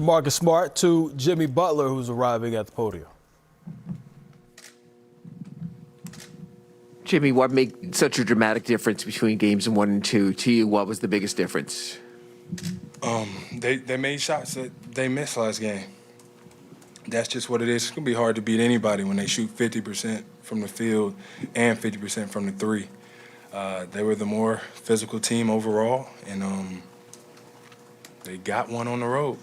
From Marcus Smart to Jimmy Butler, who's arriving at the podium. Jimmy, what made such a dramatic difference between games 1 and 2? To you, what was the biggest difference? They made shots that they missed last game. That's just what it is. It's going to be hard to beat anybody when they shoot 50% from the field and 50% from the three. They were the more physical team overall, and they got one on the road.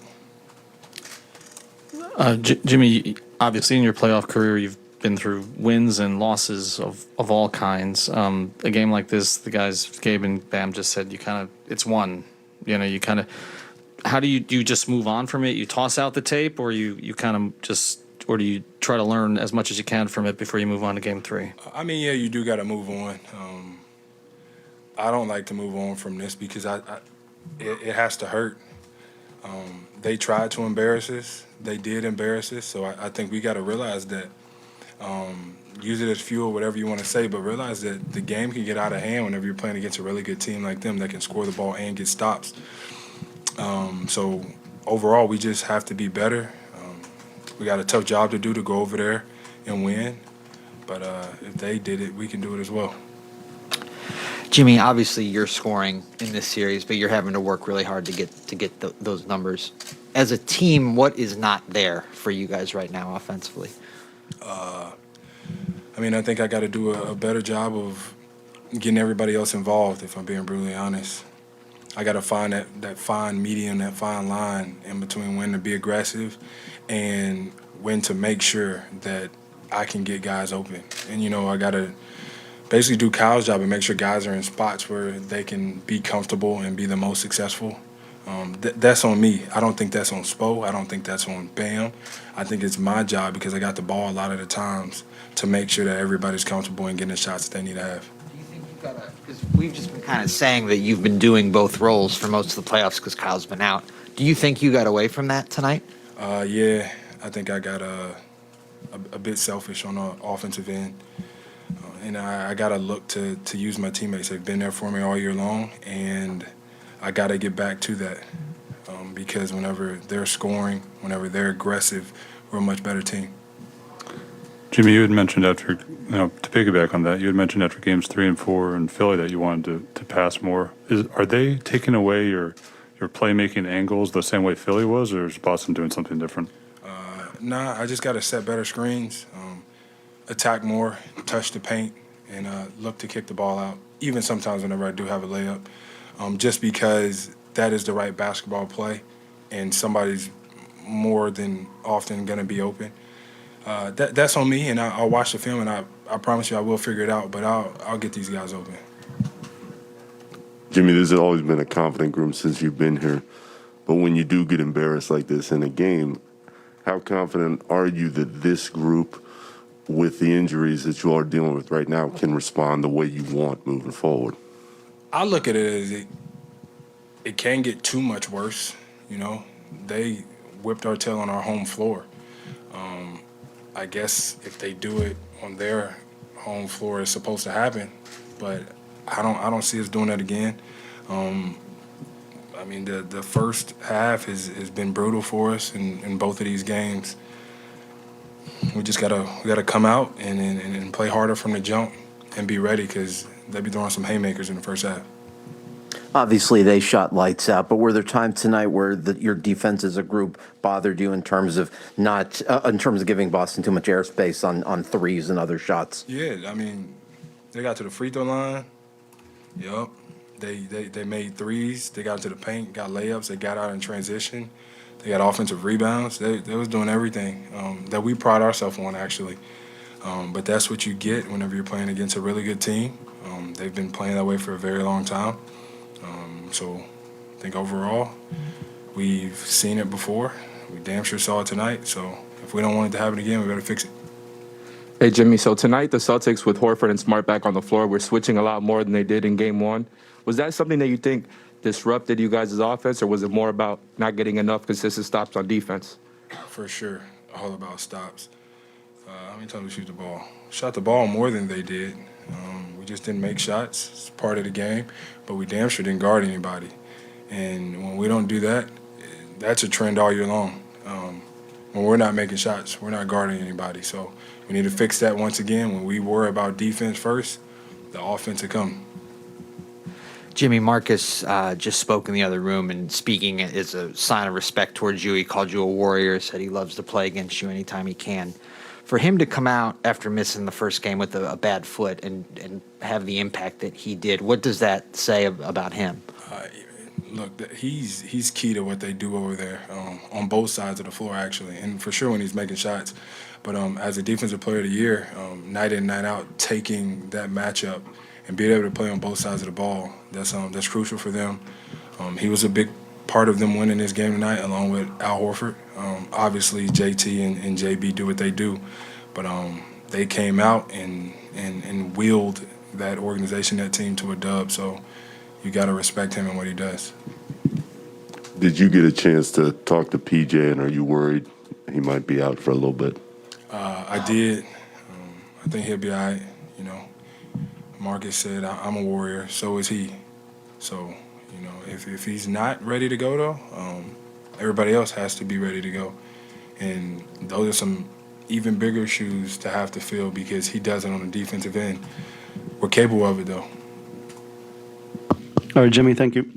Jimmy, obviously in your playoff career, you've been through wins and losses of all kinds. A game like this, the guys, Gabe and Bam just said, it's one. How do you just move on from it? You toss out the tape, or or do you try to learn as much as you can from it before you move on to game 3? I mean, yeah, you do got to move on. I don't like to move on from this because it has to hurt. They tried to embarrass us. They did embarrass us. So I think we got to realize that, use it as fuel, whatever you want to say, but realize that the game can get out of hand whenever you're playing against a really good team like them that can score the ball and get stops. So overall, we just have to be better. We got a tough job to do to go over there and win. But if they did it, we can do it as well. Jimmy, obviously you're scoring in this series, but you're having to work really hard to get those numbers. As a team, what is not there for you guys right now offensively? I think I got to do a better job of getting everybody else involved, if I'm being brutally honest. I got to find that fine medium, that fine line in between when to be aggressive and when to make sure that I can get guys open. And, I got to basically do Kyle's job and make sure guys are in spots where they can be comfortable and be the most successful. That's on me. I don't think that's on Spo. I don't think that's on Bam. I think it's my job because I got the ball a lot of the times to make sure that everybody's comfortable and getting the shots that they need to have. Do you think you've got to, because we've just been kind of saying that you've been doing both roles for most of the playoffs because Kyle's been out. Do you think you got away from that tonight? Yeah, I think I got a bit selfish on the offensive end. And I got to look to use my teammates. They've been there for me all year long, and I got to get back to that because whenever they're scoring, whenever they're aggressive, we're a much better team. Jimmy, you had mentioned after, to piggyback on that, you had mentioned after games 3 and 4 in Philly that you wanted to pass more. Are they taking away your playmaking angles the same way Philly was, or is Boston doing something different? Nah, I just got to set better screens, attack more, touch the paint, and look to kick the ball out, even sometimes whenever I do have a layup, just because that is the right basketball play and somebody's more than often going to be open. That's on me, and I'll watch the film, and I promise you I will figure it out, but I'll get these guys open. Jimmy, this has always been a confident group since you've been here, but when you do get embarrassed like this in a game, how confident are you that this group, with the injuries that you are dealing with right now, can respond the way you want moving forward? I look at it as it can get too much worse. They whipped our tail on our home floor. I guess if they do it on their home floor, it's supposed to happen, but I don't see us doing that again. The first half has been brutal for us in both of these games. We just gotta come out and play harder from the jump and be ready because they'll be throwing some haymakers in the first half. Obviously, they shot lights out, but were there times tonight where your defense as a group bothered you in terms of giving Boston too much airspace on threes and other shots? Yeah, they got to the free throw line. Yup. They made threes. They got to the paint, got layups. They got out in transition. They got offensive rebounds. They was doing everything that we pride ourselves on, actually. But that's what you get whenever you're playing against a really good team. They've been playing that way for a very long time. So I think overall, we've seen it before. We damn sure saw it tonight. So if we don't want it to happen again, we better fix it. Hey, Jimmy, so tonight the Celtics with Horford and Smart back on the floor were switching a lot more than they did in Game 1. Was that something that you think disrupted you guys' offense, or was it more about not getting enough consistent stops on defense? For sure, all about stops. How many times we shoot the ball? Shot the ball more than they did. We just didn't make shots. It's part of the game, but we damn sure didn't guard anybody. And when we don't do that, that's a trend all year long. When we're not making shots, we're not guarding anybody. So we need to fix that once again. When we worry about defense first, the offense will come. Jimmy, Marcus just spoke in the other room, and speaking is a sign of respect towards you. He called you a warrior, said he loves to play against you anytime he can. For him to come out after missing the first game with a bad foot and have the impact that he did, what does that say about him? Look, he's key to what they do over there on both sides of the floor, actually, and for sure when he's making shots. But as a defensive player of the year, night in, night out, taking that matchup and being able to play on both sides of the ball, that's crucial for them. He was a big part of them winning this game tonight, along with Al Horford. Obviously, JT and JB do what they do, but they came out and wheeled that organization, that team, to a dub. So you got to respect him and what he does. Did you get a chance to talk to PJ, and are you worried he might be out for a little bit? I did. I think he'll be all right. You know, Marcus said, I'm a warrior, so is he. So, you know, if he's not ready to go, though, everybody else has to be ready to go. And those are some even bigger shoes to have to fill because he does it on the defensive end. We're capable of it, though. All right, Jimmy, thank you.